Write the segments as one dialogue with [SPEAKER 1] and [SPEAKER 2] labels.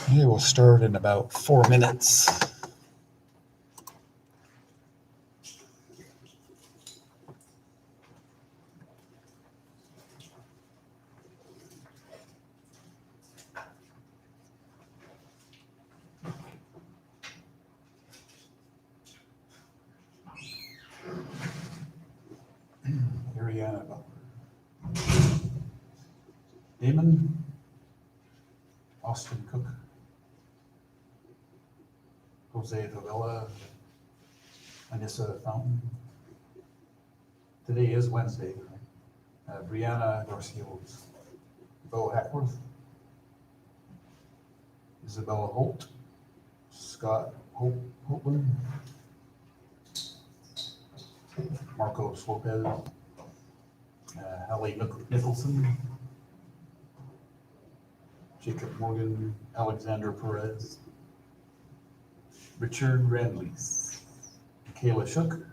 [SPEAKER 1] Okay, we'll start in about 4 minutes. Ariana Butler. Damon. Austin Cook. Jose Favela. Anissa Fountain. Today is Wednesday, right? Brianna Garcia-Woods. Bo Hackworth. Isabella Holt. Scott Holtman. Marcos Lopez. Hallie Nicholson. Jacob Morgan. Alexander Perez. Richard Randlees. Michaela Shook.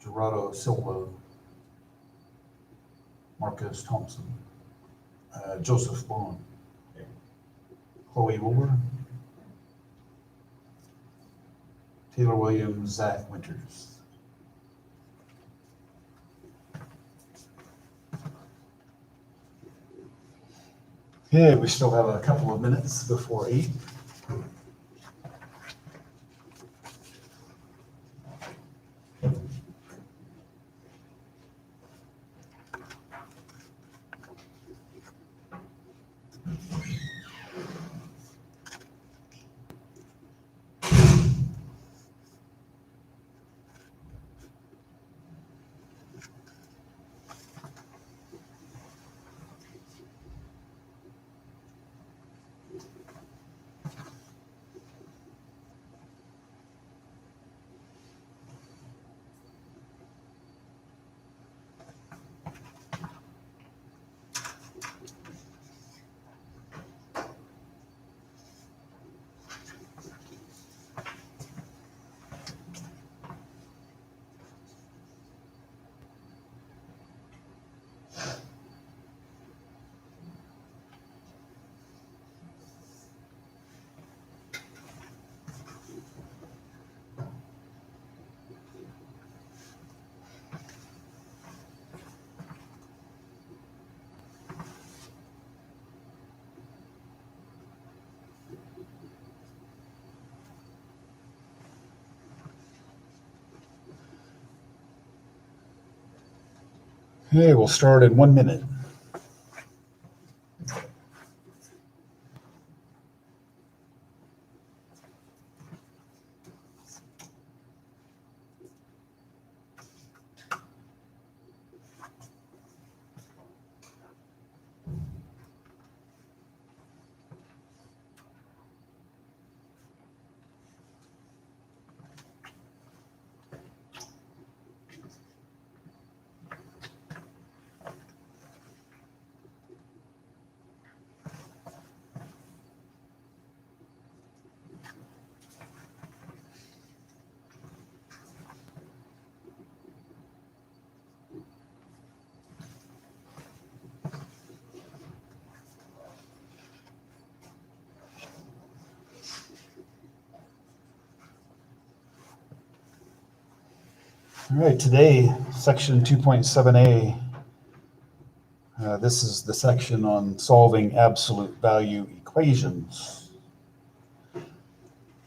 [SPEAKER 1] Gerardo Silva. Marcus Thompson. Joseph Bond. Chloe Wooler. Taylor Williams. Zach Winters. Okay, we still have a couple of minutes before 8. Okay, we'll start in 1 minute. All right, today, section 2.7a, this is the section on solving absolute value equations.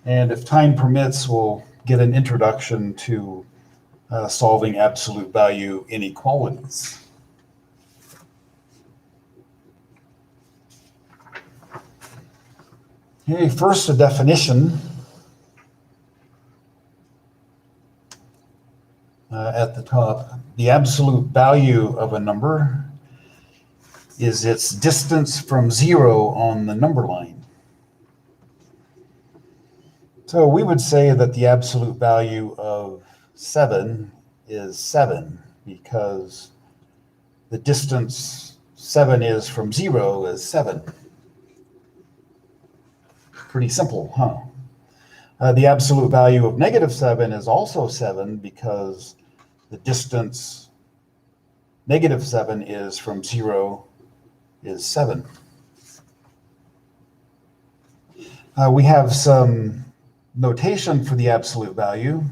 [SPEAKER 1] And if time permits, we'll get an introduction to solving absolute value inequalities. Okay, first a definition. At the top, the absolute value of a number is its distance from 0 on the number line. So we would say that the absolute value of 7 is 7 because the distance 7 is from 0 is 7. Pretty simple, huh? The absolute value of -7 is also 7 because the distance -7 is from 0 is 7. We have some notation for the absolute value.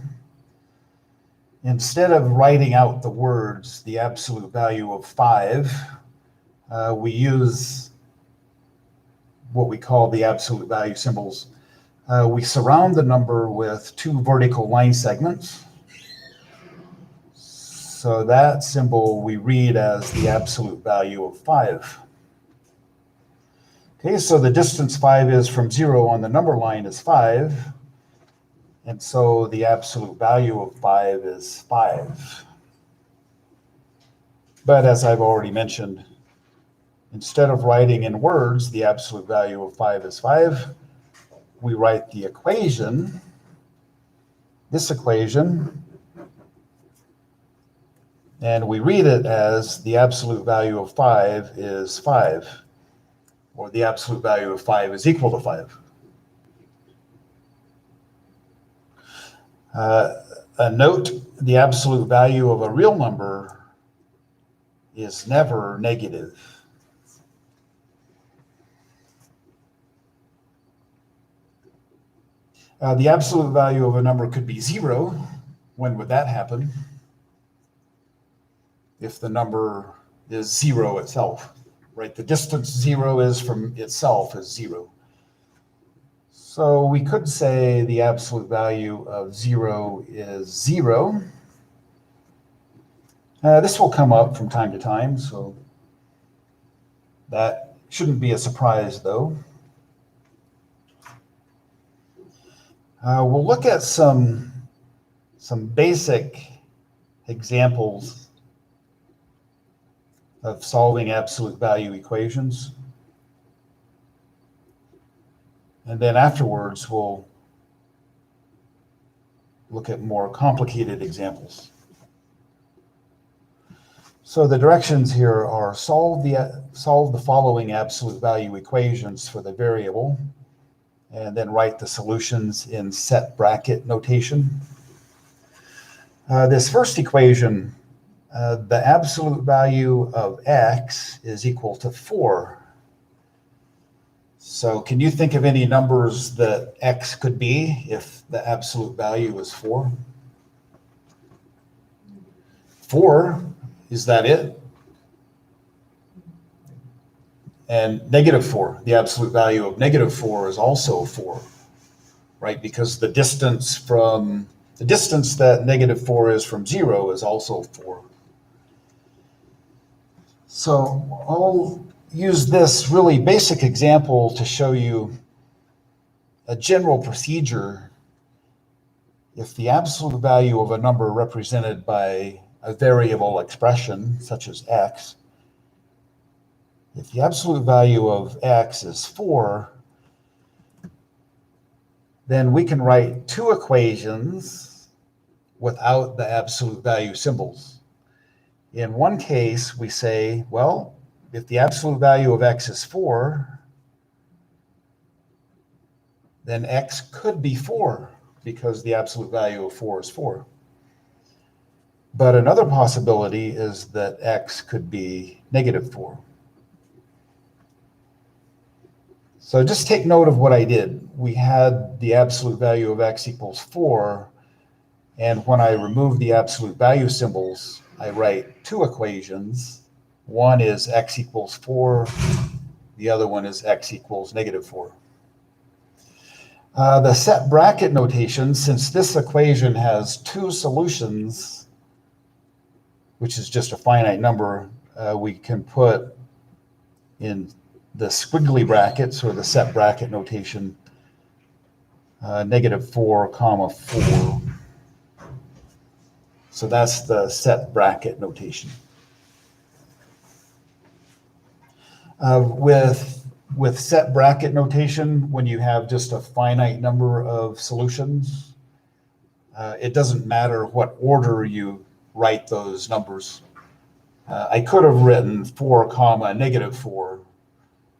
[SPEAKER 1] Instead of writing out the words, the absolute value of 5, we use what we call the absolute value symbols. We surround the number with 2 vertical line segments. So that symbol we read as the absolute value of 5. Okay, so the distance 5 is from 0 on the number line is 5. And so the absolute value of 5 is 5. But as I've already mentioned, instead of writing in words, the absolute value of 5 is 5, we write the equation, this equation, and we read it as the absolute value of 5 is 5, or the absolute value of 5 is equal to 5. A note, the absolute value of a real number is never negative. The absolute value of a number could be 0. When would that happen? If the number is 0 itself, right? The distance 0 is from itself is 0. So we could say the absolute value of 0 is 0. This will come up from time to time, so that shouldn't be a surprise, though. We'll look at some basic examples of solving absolute value equations. And then afterwards, we'll look at more complicated examples. So the directions here are solve the following absolute value equations for the variable, and then write the solutions in set bracket notation. This first equation, the absolute value of x is equal to 4. So can you think of any numbers that x could be if the absolute value is 4? 4, is that it? And -4, the absolute value of -4 is also 4, right? Because the distance that -4 is from 0 is also 4. So I'll use this really basic example to show you a general procedure. If the absolute value of a number represented by a variable expression, such as x, if the absolute value of x is 4, then we can write 2 equations without the absolute value symbols. In one case, we say, well, if the absolute value of x is 4, then x could be 4 because the absolute value of 4 is 4. But another possibility is that x could be -4. So just take note of what I did. We had the absolute value of x equals 4, and when I remove the absolute value symbols, I write 2 equations. One is x equals 4, the other one is x equals -4. The set bracket notation, since this equation has 2 solutions, which is just a finite number, we can put in the squiggly brackets or the set bracket notation, -4, 4. So that's the set bracket notation. With set bracket notation, when you have just a finite number of solutions, it doesn't matter what order you write those numbers. I could have written 4, -4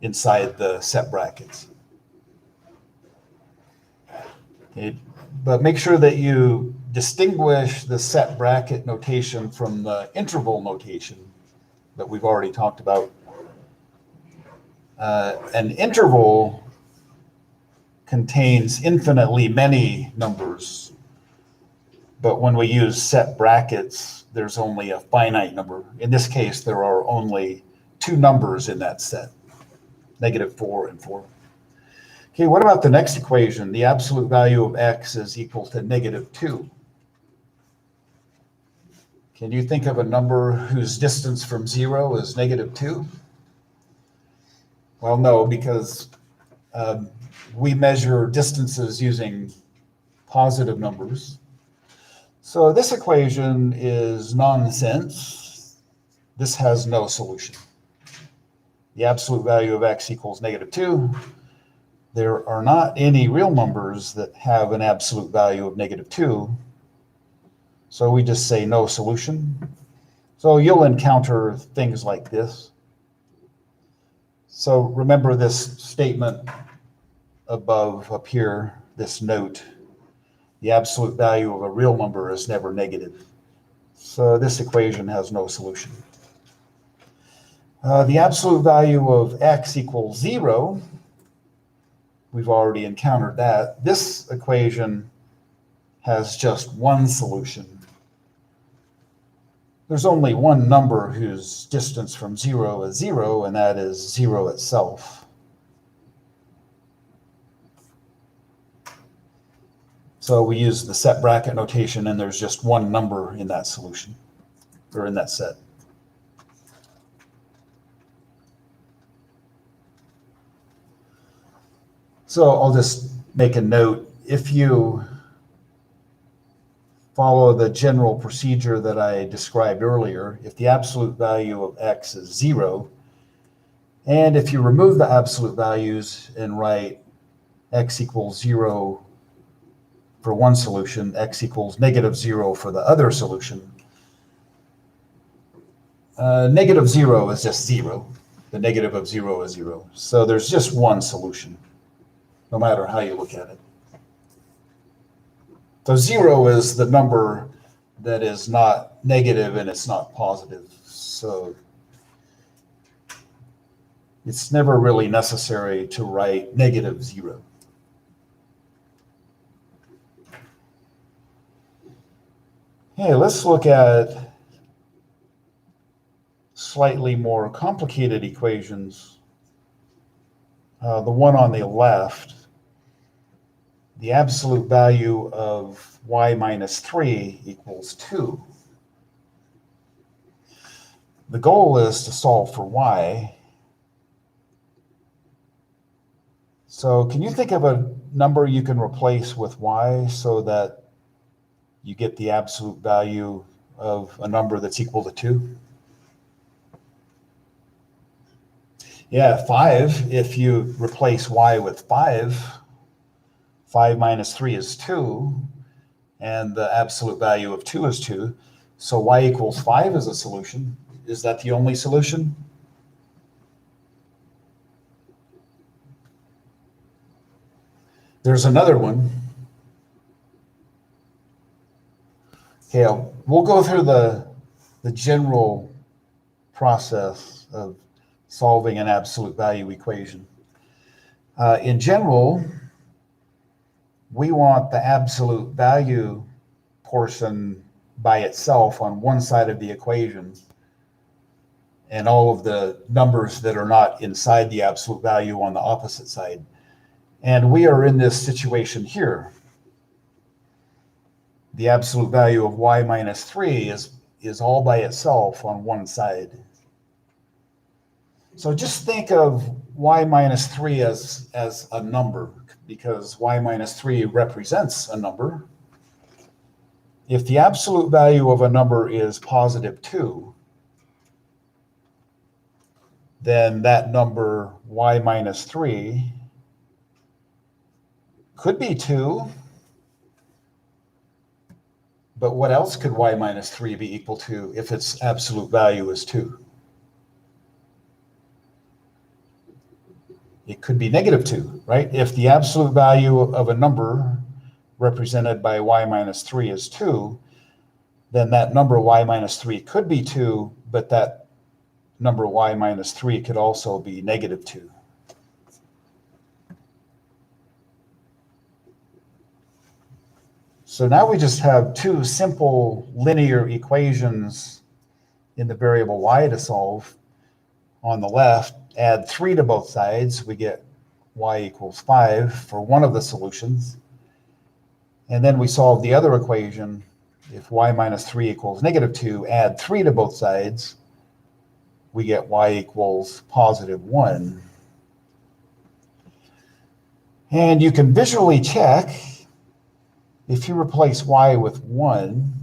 [SPEAKER 1] inside the set brackets. Okay, but make sure that you distinguish the set bracket notation from the interval notation that we've already talked about. An interval contains infinitely many numbers, but when we use set brackets, there's only a finite number. In this case, there are only two numbers in that set, -4 and 4. Okay, what about the next equation? The absolute value of x is equal to -2. Can you think of a number whose distance from 0 is -2? Well, no, because we measure distances using positive numbers. So this equation is nonsense. This has no solution. The absolute value of x equals -2. There are not any real numbers that have an absolute value of -2. So we just say no solution. So you'll encounter things like this. So remember this statement above up here, this note. The absolute value of a real number is never negative. So this equation has no solution. The absolute value of x equals 0. We've already encountered that. This equation has just one solution. There's only one number whose distance from 0 is 0, and that is 0 itself. So we use the set bracket notation, and there's just one number in that solution, or in that set. So I'll just make a note. If you follow the general procedure that I described earlier, if the absolute value of x is 0, and if you remove the absolute values and write x equals 0 for one solution, x equals -0 for the other solution, -0 is just 0. The negative of 0 is 0. So there's just one solution, no matter how you look at it. So 0 is the number that is not negative and it's not positive. So it's never really necessary to write -0. Hey, let's look at slightly more complicated equations. The one on the left, the absolute value of y minus 3 equals 2. The goal is to solve for y. So can you think of a number you can replace with y so that you get the absolute value of a number that's equal to 2? Yeah, 5. If you replace y with 5, 5 minus 3 is 2, and the absolute value of 2 is 2. So y equals 5 is a solution. Is that the only solution? There's another one. Okay, we'll go through the general process of solving an absolute value equation. In general, we want the absolute value portion by itself on one side of the equation, and all of the numbers that are not inside the absolute value on the opposite side. And we are in this situation here. The absolute value of y minus 3 is all by itself on one side. So just think of y minus 3 as a number, because y minus 3 represents a number. If the absolute value of a number is positive 2, then that number y minus 3 could be 2. But what else could y minus 3 be equal to if its absolute value is 2? It could be -2, right? If the absolute value of a number represented by y minus 3 is 2, then that number y minus 3 could be 2, but that number y minus 3 could also be -2. So now we just have two simple linear equations in the variable y to solve. On the left, add 3 to both sides. We get y equals 5 for one of the solutions. And then we solve the other equation. If y minus 3 equals negative 2, add 3 to both sides. We get y equals positive 1. And you can visually check, if you replace y with 1,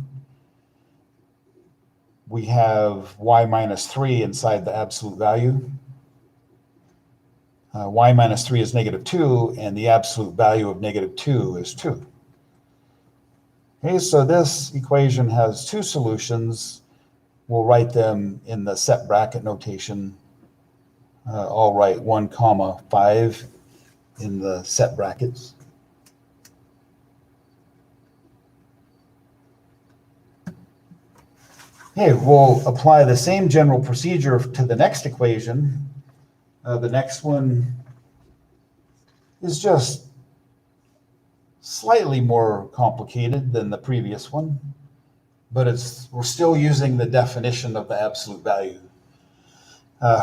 [SPEAKER 1] we have y minus 3 inside the absolute value. Y minus 3 is negative 2, and the absolute value of negative 2 is 2. Okay, so this equation has two solutions. We'll write them in the set bracket notation. I'll write 1, 5 in the set brackets. Okay, we'll apply the same general procedure to the next equation. The next one is just slightly more complicated than the previous one, but we're still using the definition of the absolute value.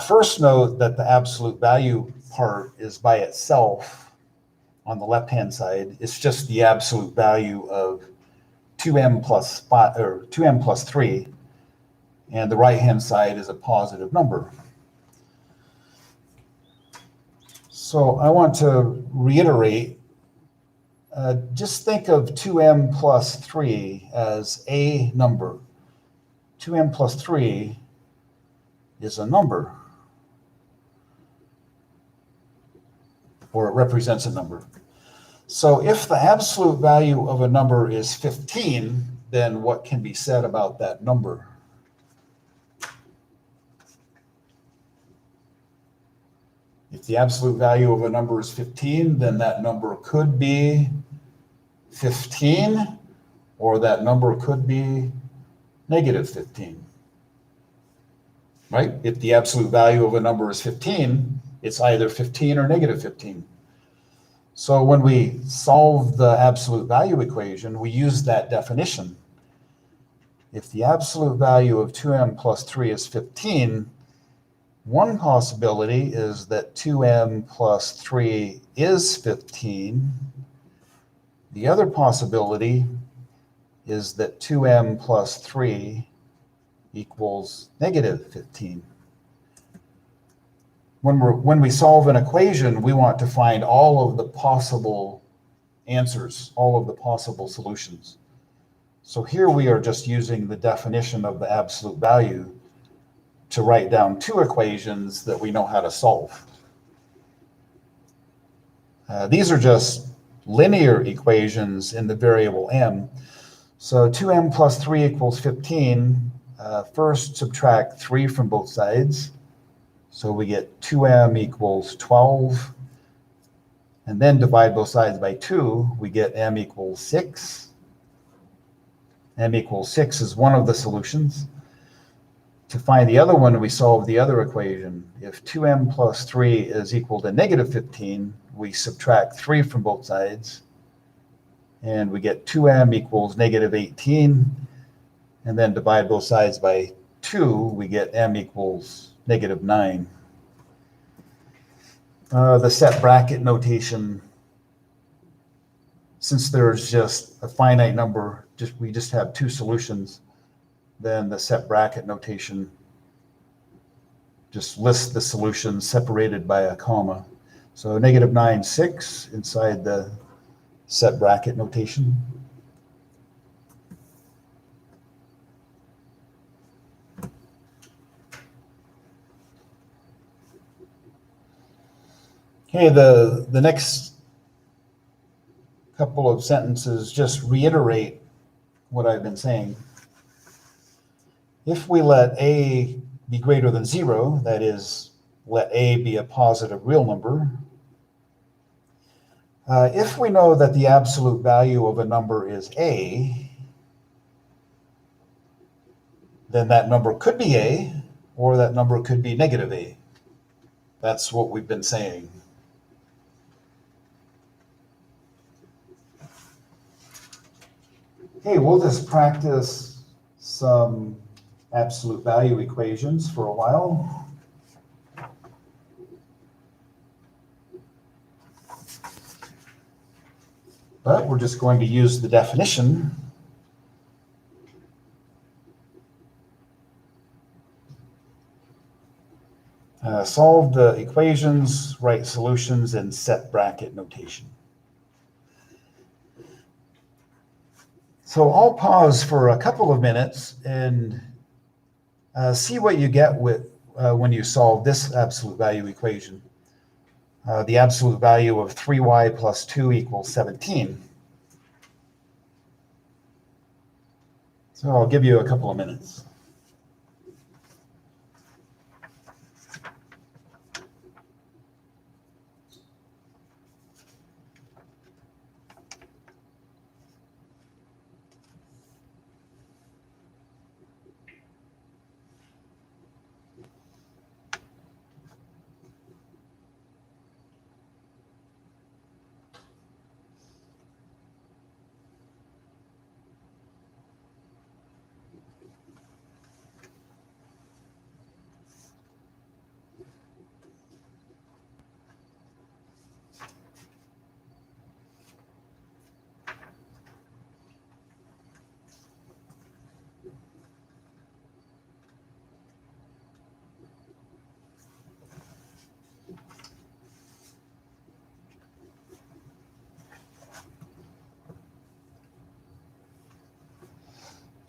[SPEAKER 1] First note that the absolute value part is by itself on the left-hand side. It's just the absolute value of 2m plus 5, or 2m plus 3, and the right-hand side is a positive number. So I want to reiterate, just think of 2m plus 3 as a number. 2m plus 3 is a number, or it represents a number. So if the absolute value of a number is 15, then what can be said about that number? If the absolute value of a number is 15, then that number could be 15, or that number could be negative 15. Right? If the absolute value of a number is 15, it's either 15 or negative 15. So when we solve the absolute value equation, we use that definition. If the absolute value of 2m plus 3 is 15, one possibility is that 2m plus 3 is 15. The other possibility is that 2m plus 3 equals negative 15. When we solve an equation, we want to find all of the possible answers, all of the possible solutions. So here we are just using the definition of the absolute value to write down two equations that we know how to solve. These are just linear equations in the variable m. So 2m plus 3 equals 15. First, subtract 3 from both sides. So we get 2m equals 12. And then divide both sides by 2. We get m equals 6. M equals 6 is one of the solutions. To find the other one, we solve the other equation. If 2m plus 3 is equal to negative 15, we subtract 3 from both sides, and we get 2m equals negative 18, and then divide both sides by 2, we get m equals negative 9. The set bracket notation, since there's just a finite number, we just have two solutions, then the set bracket notation just lists the solutions separated by a comma. So negative 9, 6 inside the set bracket notation. Okay, the next couple of sentences just reiterate what I've been saying. If we let a be greater than 0, that is, let a be a positive real number, if we know that the absolute value of a number is a, then that number could be a, or that number could be negative a. That's what we've been saying. Okay, we'll just practice some absolute value equations for a while. But we're just going to use the definition. Solve the equations, write solutions in set bracket notation. So I'll pause for a couple of minutes and see what you get with when you solve this absolute value equation. The absolute value of 3y plus 2 equals 17. So I'll give you a couple of minutes.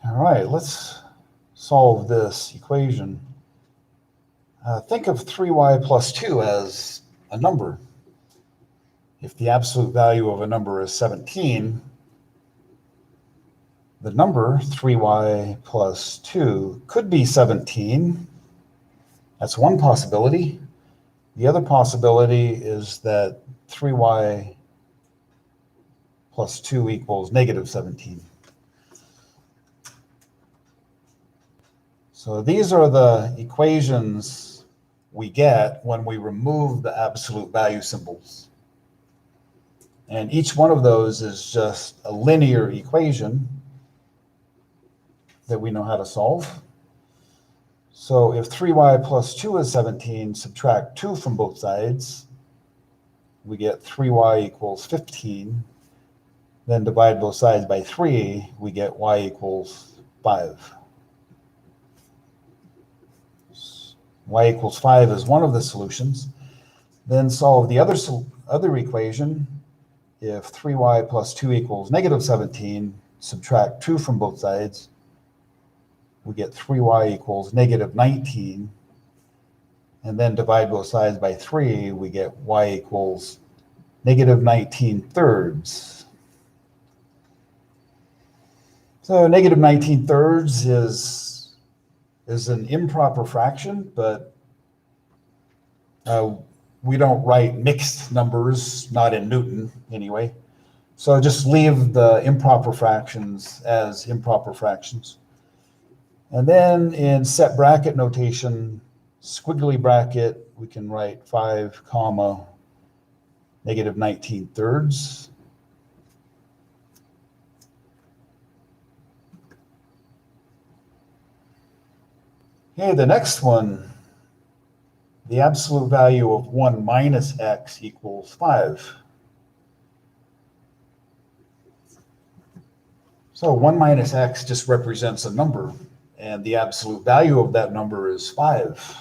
[SPEAKER 1] All right, let's solve this equation. Think of 3y plus 2 as a number. If the absolute value of a number is 17, the number 3y plus 2 could be 17. That's one possibility. The other possibility is that 3y plus 2 equals negative 17. So these are the equations we get when we remove the absolute value symbols. And each one of those is just a linear equation that we know how to solve. So if 3y plus 2 is 17, subtract 2 from both sides, we get 3y equals 15. Then divide both sides by 3, we get y equals 5. Y equals 5 is one of the solutions. Then solve the other equation. If 3y plus 2 equals negative 17, subtract 2 from both sides, we get 3y equals negative 19. And then divide both sides by 3, we get y equals negative 19 thirds. So negative 19 thirds is an improper fraction, but we don't write mixed numbers, not in Newton anyway. So just leave the improper fractions as improper fractions. And then in set bracket notation, squiggly bracket, we can write 5 comma negative 19 thirds. Okay, the next one, the absolute value of 1 minus x equals 5. So 1 minus x just represents a number, and the absolute value of that number is 5.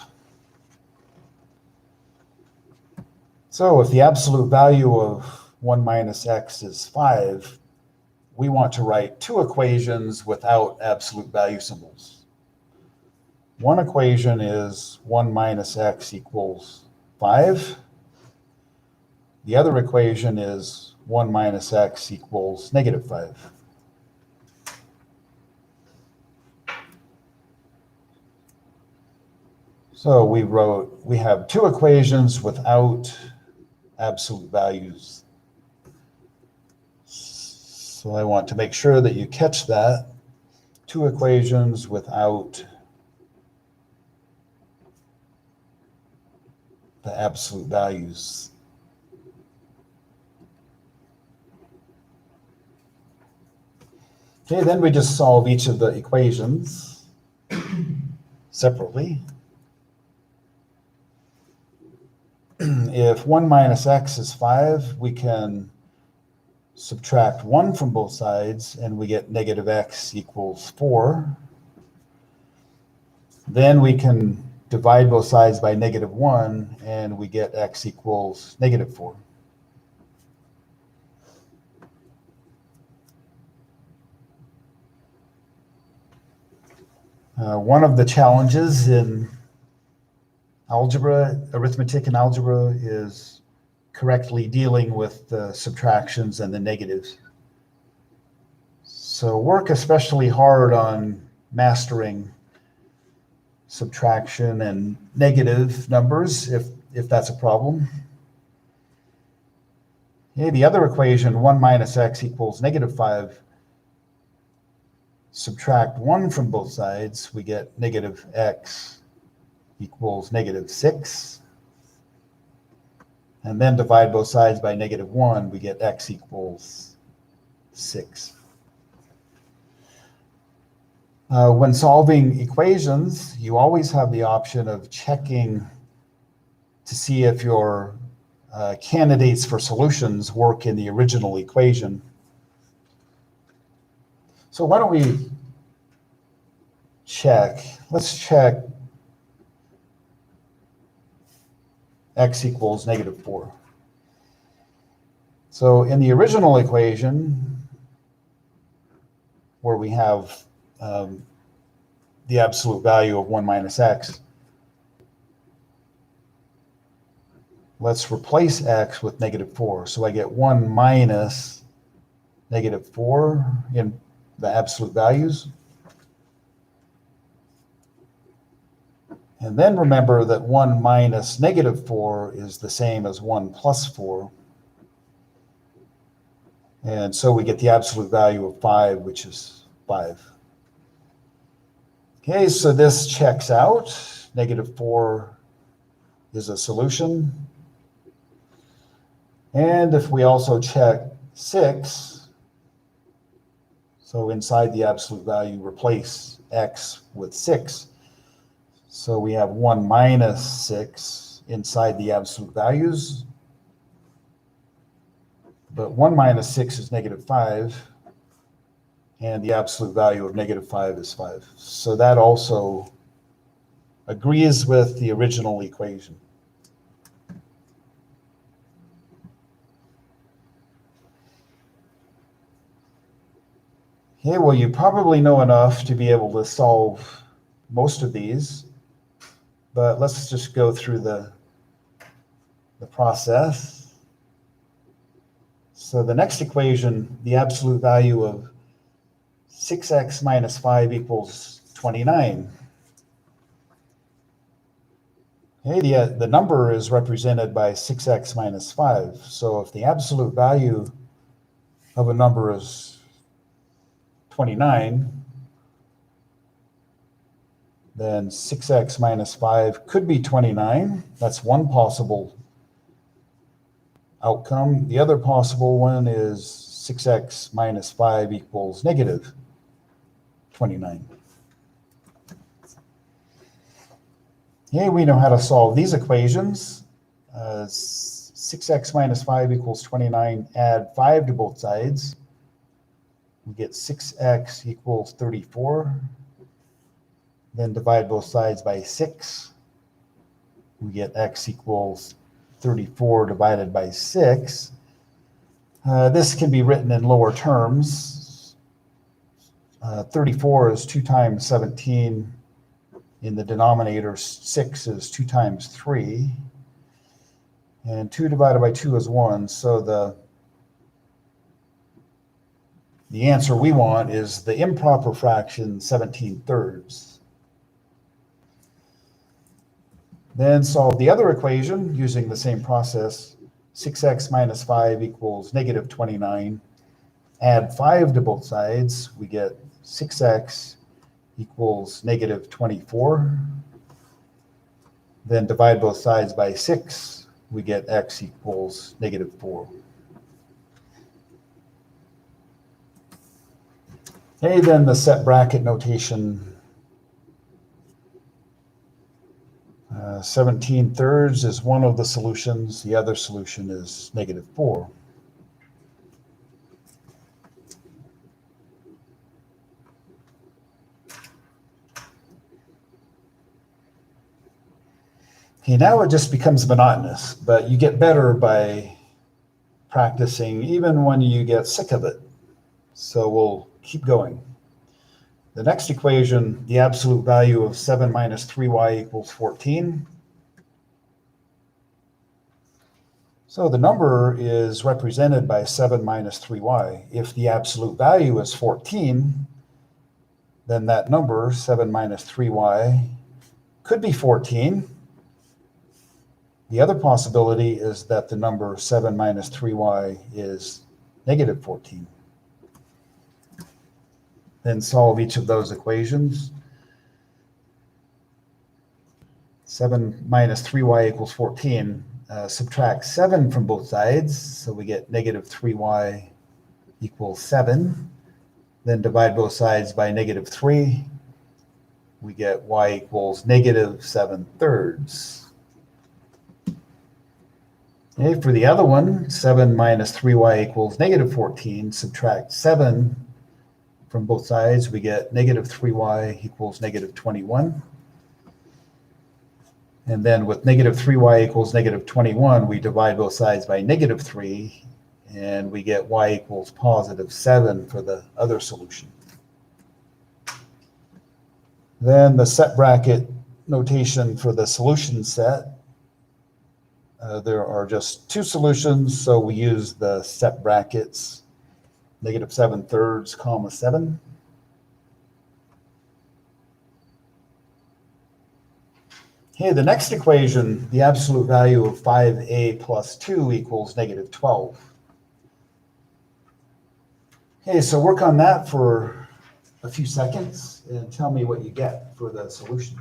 [SPEAKER 1] So if the absolute value of 1 minus x is 5, we want to write two equations without absolute value symbols. One equation is 1 minus x equals 5. The other equation is 1 minus x equals negative 5. So we have two equations without absolute values. So I want to make sure that you catch that. Two equations without the absolute values. Okay, then we just solve each of the equations separately. If 1 minus x is 5, we can subtract 1 from both sides, and we get negative x equals 4. Then we can divide both sides by negative 1, and we get x equals negative 4. One of the challenges in algebra, arithmetic and algebra, is correctly dealing with the subtractions and the negatives. So work especially hard on mastering subtraction and negative numbers if that's a problem. Okay, the other equation, 1 minus x equals negative 5. Subtract 1 from both sides, we get negative x equals negative 6. And then divide both sides by negative 1, we get x equals 6. When solving equations, you always have the option of checking to see if your candidates for solutions work in the original equation. So why don't we check? Let's check x equals negative 4. So in the original equation, where we have the absolute value of 1 minus x, let's replace x with negative 4. So I get 1 minus negative 4 in the absolute values. And then remember that 1 minus negative 4 is the same as 1 plus 4. And so we get the absolute value of 5, which is 5. Okay, so this checks out. Negative 4 is a solution. And if we also check 6, so inside the absolute value, replace x with 6. So we have 1 minus 6 inside the absolute values. But 1 minus 6 is negative 5. And the absolute value of negative 5 is 5. So that also agrees with the original equation. Okay, well, you probably know enough to be able to solve most of these, but let's just go through the process. So the next equation, the absolute value of 6x minus 5 equals 29. Okay, the number is represented by 6x minus 5. So if the absolute value of a number is 29, then 6x minus 5 could be 29. That's one possible outcome. The other possible one is 6x minus 5 equals negative 29. Okay, we know how to solve these equations. 6x minus 5 equals 29. Add 5 to both sides. We get 6x equals 34. Then divide both sides by 6. We get x equals 34 divided by 6. This can be written in lower terms. 34 is 2 times 17. In the denominator, 6 is 2 times 3. And 2 divided by 2 is 1. So the answer we want is the improper fraction 17/3. Then solve the other equation using the same process. 6x minus 5 equals negative 29. Add 5 to both sides. We get 6x equals negative 24. Then divide both sides by 6. We get x equals negative 4. Okay, then the set bracket notation. 17/3 is one of the solutions. The other solution is -4. Okay, now it just becomes monotonous, but you get better by practicing even when you get sick of it. So we'll keep going. The next equation, the absolute value of 7 minus 3y equals 14. So the number is represented by 7 minus 3y. If the absolute value is 14, then that number, 7 minus 3y, could be 14. The other possibility is that the number 7 minus 3y is -14. Then solve each of those equations. 7 minus 3y equals 14. Subtract 7 from both sides, so we get -3y equals 7. Then divide both sides by -3. We get y equals -7/3. Okay, for the other one, 7 minus 3y equals -14. Subtract 7 from both sides, we get -3y equals -21. And then with -3y equals -21, we divide both sides by -3, and we get y equals +7 for the other solution. Then the set bracket notation for the solution set. There are just two solutions, so we use the set brackets, -7/3, comma 7. Okay, the next equation, the absolute value of 5a plus 2 equals -12. Okay, so work on that for a few seconds and tell me what you get for the solution.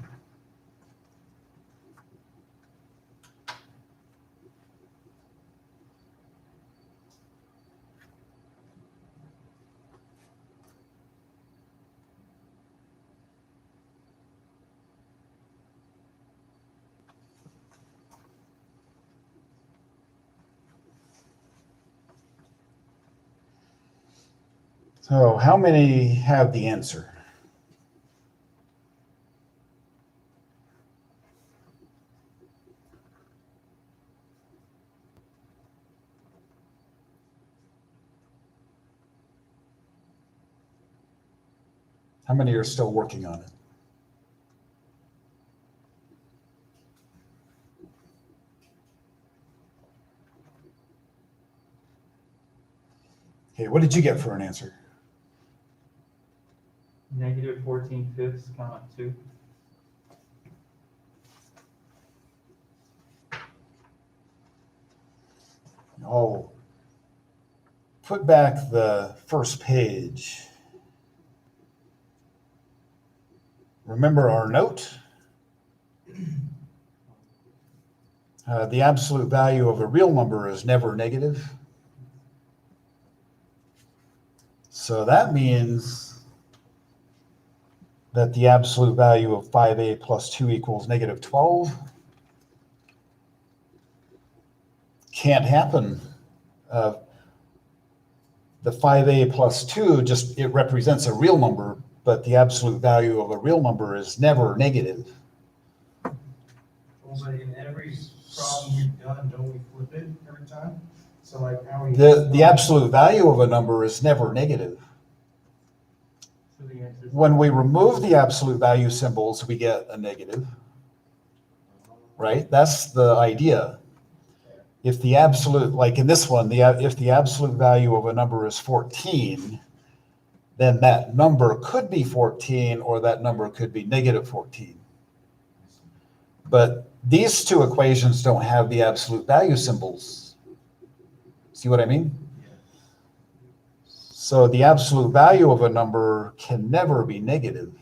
[SPEAKER 1] So how many have the answer? How many are still working on it? Okay, what did you get for an answer?
[SPEAKER 2] -14/5, comma 2.
[SPEAKER 1] Oh, put back the first page. Remember our note? The absolute value of a real number is never negative. So that means that the absolute value of 5a plus 2 equals -12 can't happen. The 5a plus 2, just it represents a real number, but the absolute value of a real number is never negative.
[SPEAKER 3] Well, but in every problem we've done, don't we flip it every time? So like how we.
[SPEAKER 1] The absolute value of a number is never negative.
[SPEAKER 2] So the answer is
[SPEAKER 1] When we remove the absolute value symbols, we get a negative, right? That's the idea. If the absolute, like in this one, if the absolute value of a number is 14, then that number could be 14 or that number could be -14. But these two equations don't have the absolute value symbols. See what I mean? So the absolute value of a number can never be negative.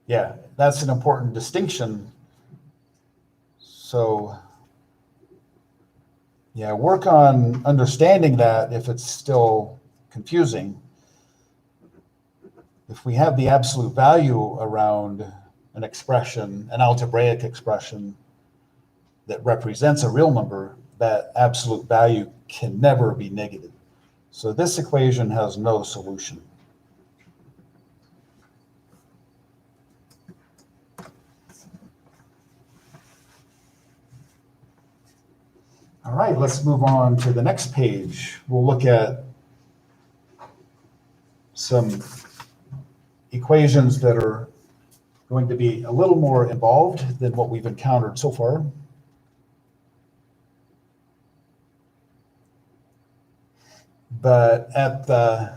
[SPEAKER 1] Yeah, that's an important distinction. So Yeah, work on understanding that if it's still confusing. If we have the absolute value around an expression, an algebraic expression that represents a real number, that absolute value can never be negative. So this equation has no solution. All right, let's move on to the next page. We'll look at some equations that are going to be a little more involved than what we've encountered so far. But at the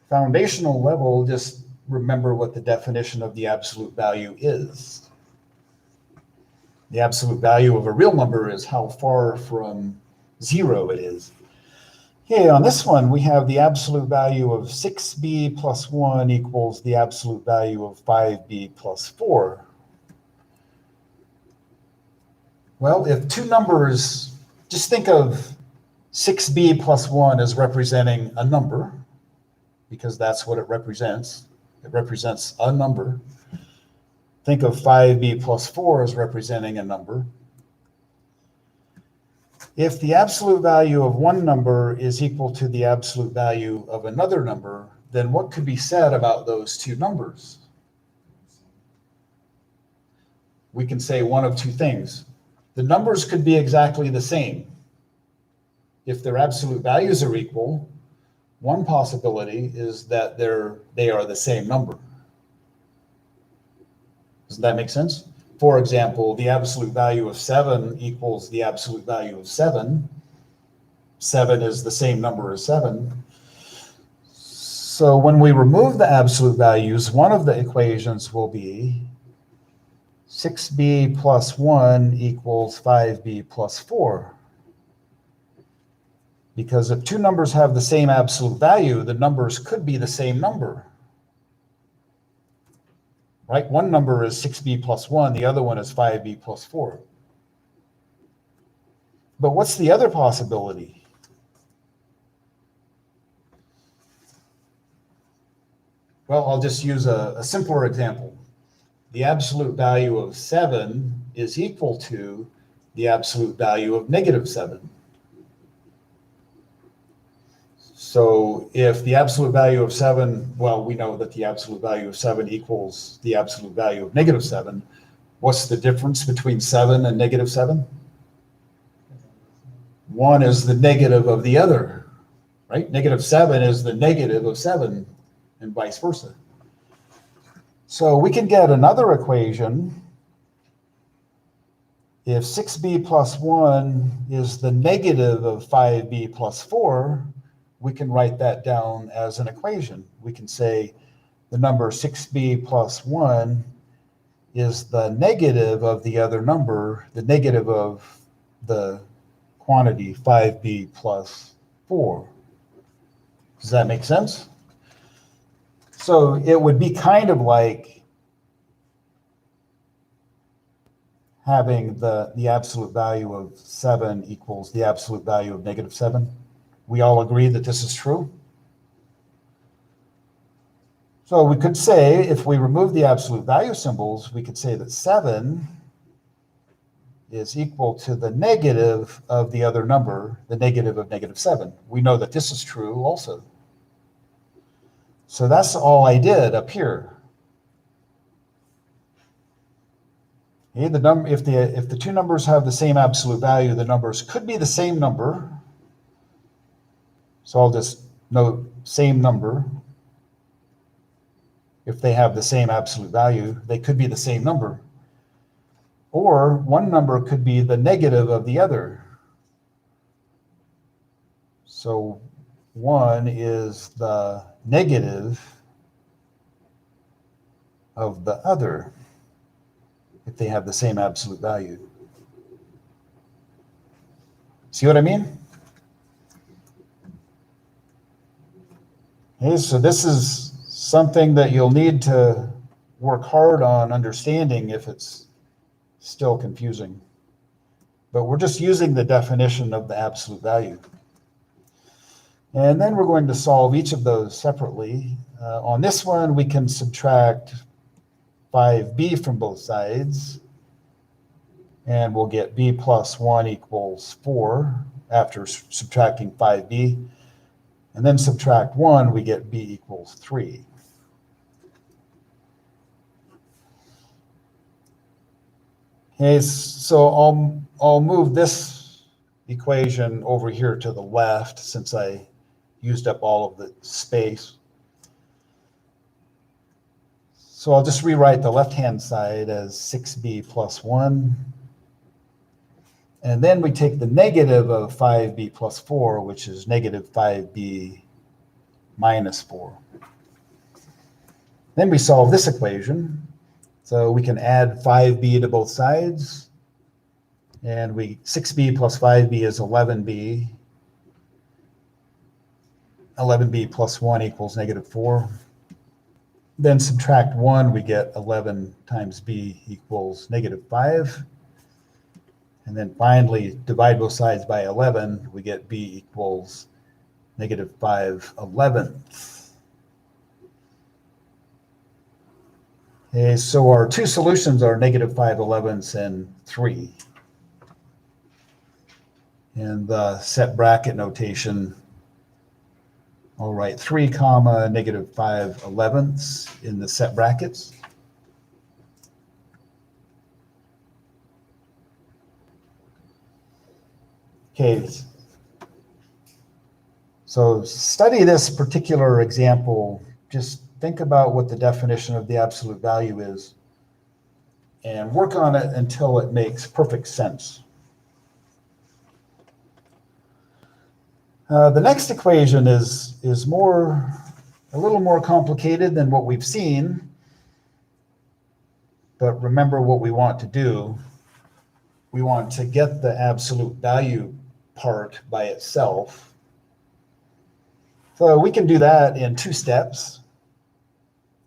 [SPEAKER 1] foundational level, just remember what the definition of the absolute value is. The absolute value of a real number is how far from zero it is. Okay, on this one, we have the absolute value of 6b plus 1 equals the absolute value of 5b plus 4. Well, if two numbers, just think of 6b plus 1 as representing a number, because that's what it represents. It represents a number. Think of 5b plus 4 as representing a number. If the absolute value of one number is equal to the absolute value of another number, then what could be said about those two numbers? We can say one of two things. The numbers could be exactly the same. If their absolute values are equal, one possibility is that they are the same number. Does that make sense? For example, the absolute value of 7 equals the absolute value of 7. 7 is the same number as 7. So when we remove the absolute values, one of the equations will be 6b plus 1 equals 5b plus 4. Because if two numbers have the same absolute value, the numbers could be the same number. Right? One number is 6b plus 1, the other one is 5b plus 4. But what's the other possibility? Well, I'll just use a simpler example. The absolute value of 7 is equal to the absolute value of negative 7. So if the absolute value of 7, well, we know that the absolute value of 7 equals the absolute value of negative 7. What's the difference between 7 and negative 7? One is the negative of the other, right? Negative 7 is the negative of 7 and vice versa. So we can get another equation. If 6b plus 1 is the negative of 5b plus 4, we can write that down as an equation. We can say the number 6b plus 1 is the negative of the other number, the negative of the quantity 5b plus 4. Does that make sense? So it would be kind of like having the absolute value of 7 equals the absolute value of negative 7. We all agree that this is true. So we could say, if we remove the absolute value symbols, we could say that 7 is equal to the negative of the other number, the negative of negative 7. We know that this is true also. So that's all I did up here. Okay, if the two numbers have the same absolute value, the numbers could be the same number. So I'll just note same number. If they have the same absolute value, they could be the same number. Or one number could be the negative of the other. So 1 is the negative of the other if they have the same absolute value. See what I mean? Okay, so this is something that you'll need to work hard on understanding if it's still confusing. but we're just using the definition of the absolute value. And then we're going to solve each of those separately. On this one, we can subtract 5b from both sides, and we'll get b plus 1 equals 4 after subtracting 5b. And then subtract 1, we get b equals 3. Okay, so I'll move this equation over here to the left since I used up all of the space. So I'll just rewrite the left-hand side as 6b plus 1. And then we take the negative of 5b plus 4, which is negative 5b minus 4. Then we solve this equation. So we can add 5b to both sides. And 6b plus 5b is 11b. 11b plus 1 equals negative 4. Then subtract 1, we get 11 times b equals negative 5. And then finally, divide both sides by 11, we get b equals negative 5/11. Okay, so our two solutions are negative 5/11 and 3. And the set bracket notation, I'll write 3 comma negative 5/11 in the set brackets. Okay, so study this particular example. Just think about what the definition of the absolute value is and work on it until it makes perfect sense. The next equation is a little more complicated than what we've seen, but remember what we want to do. We want to get the absolute value part by itself. So we can do that in 2 steps.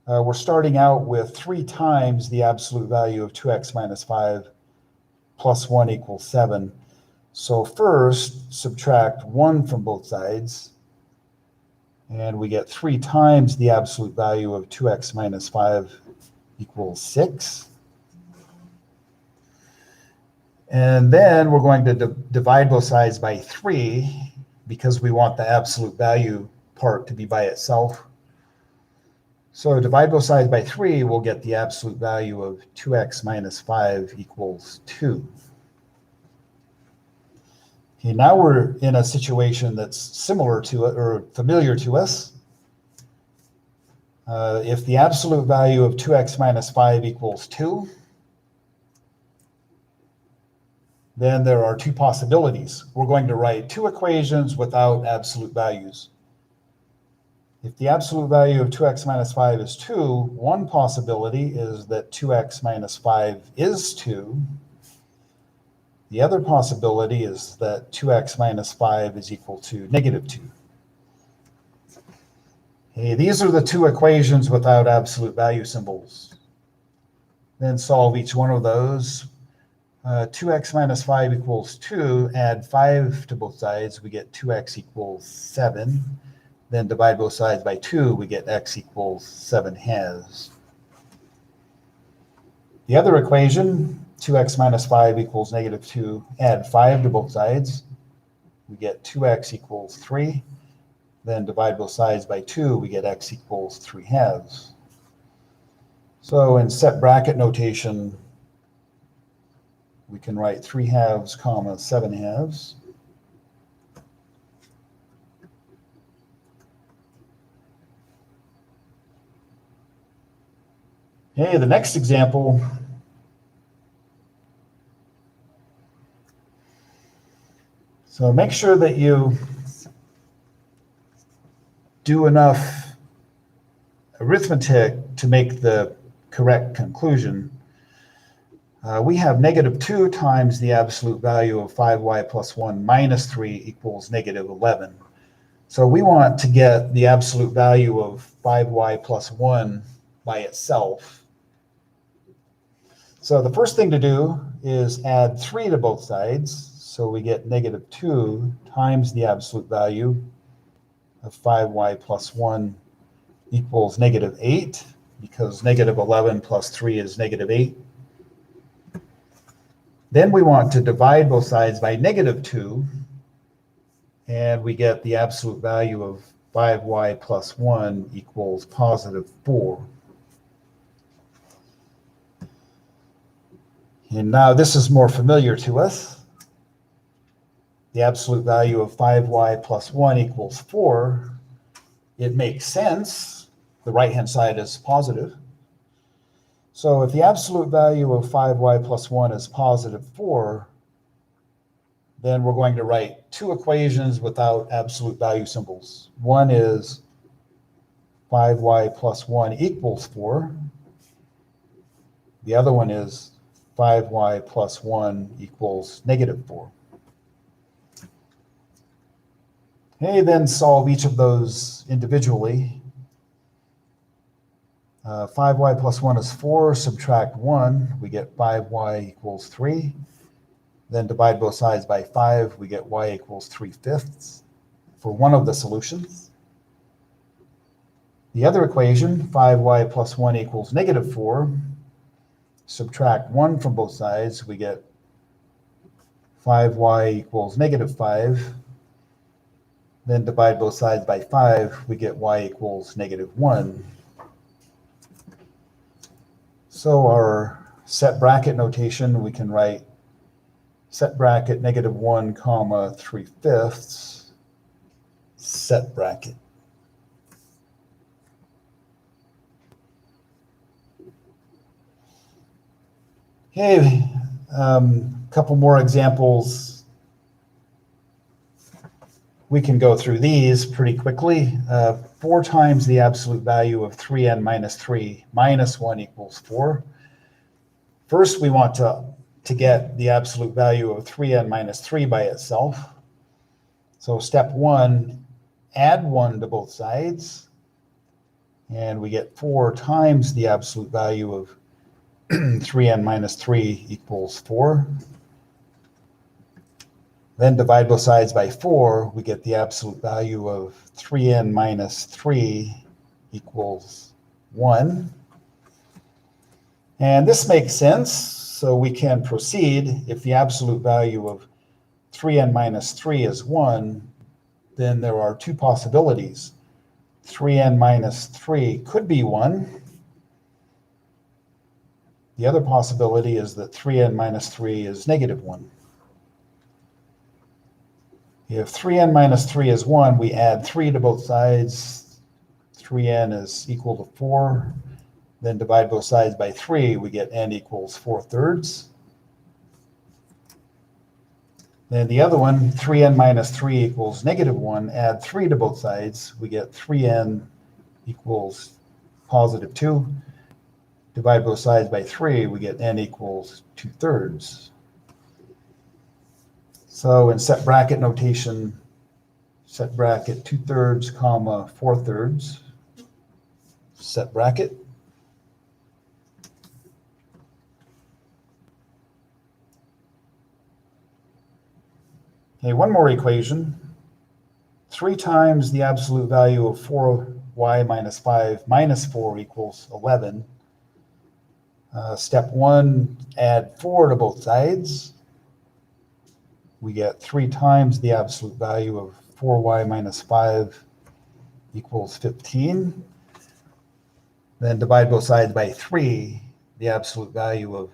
[SPEAKER 1] We're starting out with 3 times the absolute value of 2x minus 5 plus 1 equals 7. So first, subtract 1 from both sides, and we get 3 times the absolute value of 2x minus 5 equals 6. And then we're going to divide both sides by 3 because we want the absolute value part to be by itself. So divide both sides by 3, we'll get the absolute value of 2x minus 5 equals 2. Okay, now we're in a situation that's similar to it or familiar to us. If the absolute value of 2x minus 5 equals 2, then there are 2 possibilities. We're going to write 2 equations without absolute values. If the absolute value of 2x minus 5 is 2, one possibility is that 2x minus 5 is 2. The other possibility is that 2x minus 5 is equal to negative 2. Okay, these are the 2 equations without absolute value symbols. Then solve each one of those. 2x minus 5 equals 2. Add 5 to both sides. We get 2x equals 7. Then divide both sides by 2. We get x equals 7/2. The other equation, 2x minus 5 equals negative 2. Add 5 to both sides. We get 2x equals 3. Then divide both sides by 2. We get x equals 3/2. So in set bracket notation, we can write 3/2 comma 7/2. Okay, the next example. So make sure that you do enough arithmetic to make the correct conclusion. We have negative 2 times the absolute value of 5y plus 1 minus 3 equals negative 11. So we want to get the absolute value of 5y plus 1 by itself. So the first thing to do is add 3 to both sides. So we get negative 2 times the absolute value of 5y plus 1 equals negative 8, because negative 11 plus 3 is negative 8. Then we want to divide both sides by negative 2, and we get the absolute value of 5y plus 1 equals positive 4. And now this is more familiar to us. The absolute value of 5y plus 1 equals 4. It makes sense. The right-hand side is positive. So if the absolute value of 5y plus 1 is positive 4, then we're going to write 2 equations without absolute value symbols. One is 5y plus 1 equals 4. The other one is 5y plus 1 equals negative 4. Okay, then solve each of those individually. 5y plus 1 is 4, subtract 1, we get 5y equals 3. Then divide both sides by 5, we get y equals 3/5 for one of the solutions. The other equation, 5y plus 1 equals negative 4, subtract 1 from both sides, we get 5y equals negative 5. Then divide both sides by 5, we get y equals negative 1. So our set bracket notation, we can write set bracket negative 1 comma 3/5 set bracket. Okay, couple more examples. We can go through these pretty quickly. 4 times the absolute value of 3n minus 3 minus 1 equals 4. First, we want to get the absolute value of 3n minus 3 by itself. So step 1, add 1 to both sides, and we get 4 times the absolute value of 3n minus 3 equals 4. Then divide both sides by 4, we get the absolute value of 3n minus 3 equals 1. And this makes sense, so we can proceed. If the absolute value of 3n minus 3 is 1, then there are 2 possibilities. 3n minus 3 could be 1. The other possibility is that 3n minus 3 is negative 1. If 3n minus 3 is 1, we add 3 to both sides. 3n is equal to 4. Then divide both sides by 3, we get n equals 4/3. Then the other one, 3n minus 3 equals negative 1. Add 3 to both sides, we get 3n equals positive 2. Divide both sides by 3, we get n equals 2/3. So in set bracket notation, set bracket 2/3 comma 4/3, set bracket. Okay, one more equation. 3 times the absolute value of 4y minus 5 minus 4 equals 11. Step 1, add 4 to both sides. We get 3 times the absolute value of 4y minus 5 equals 15. Then divide both sides by 3. The absolute value of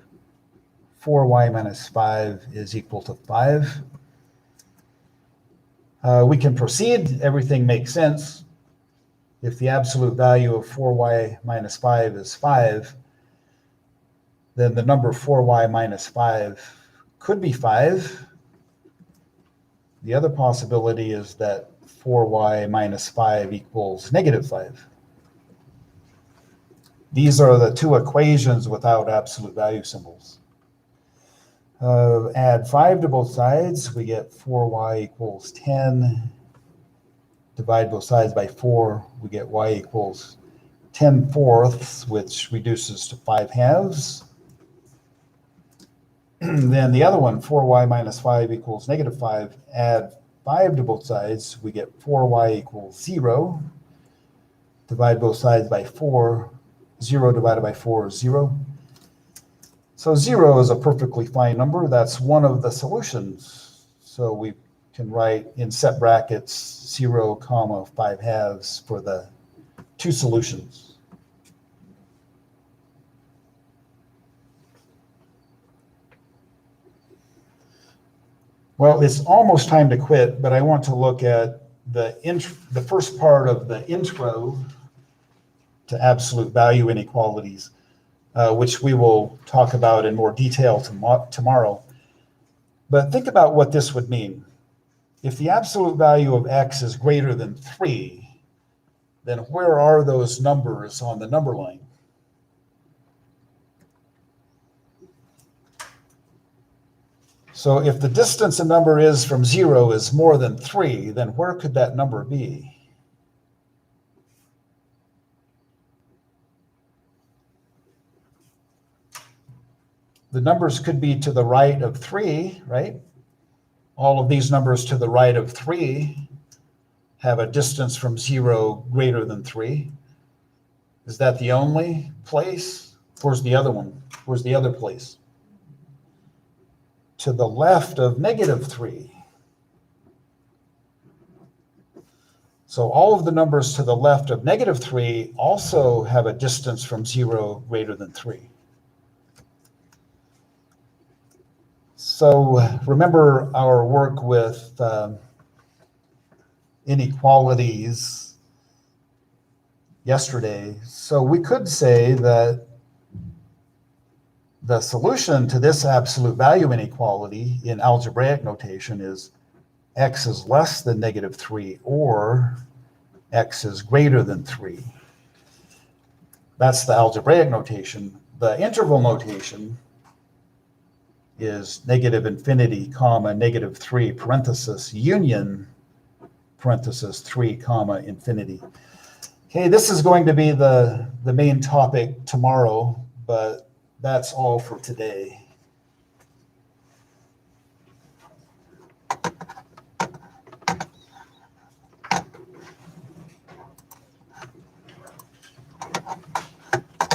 [SPEAKER 1] 4y minus 5 is equal to 5. We can proceed. Everything makes sense. If the absolute value of 4y minus 5 is 5, then the number 4y minus 5 could be 5. The other possibility is that 4y minus 5 equals negative 5. These are the 2 equations without absolute value symbols. Add 5 to both sides, we get 4y equals 10. Divide both sides by 4, we get y equals 10/4, which reduces to 5/2. Then the other one, 4y minus 5 equals negative 5, add 5 to both sides, we get 4y equals 0. Divide both sides by 4. 0 divided by 4 is 0. So 0 is a perfectly fine number. That's one of the solutions. So we can write in set brackets 0, comma 5 halves for the two solutions. Well, it's almost time to quit, but I want to look at the first part of the intro to absolute value inequalities, which we will talk about in more detail tomorrow. But think about what this would mean. If the absolute value of x is greater than 3, then where are those numbers on the number line? So if the distance a number is from 0 is more than 3, then where could that number be? The numbers could be to the right of 3, right? All of these numbers to the right of 3 have a distance from 0 greater than 3. Is that the only place? Where's the other one? Where's the other place? To the left of negative 3. So all of the numbers to the left of negative 3 also have a distance from 0 greater than 3. So remember our work with inequalities yesterday. So we could say that the solution to this absolute value inequality in algebraic notation is x is less than negative 3 or x is greater than 3. That's the algebraic notation. The interval notation is negative infinity, comma, negative 3, parenthesis, union, parenthesis, 3, comma, infinity. Okay, this is going to be the main topic tomorrow, but that's all for today.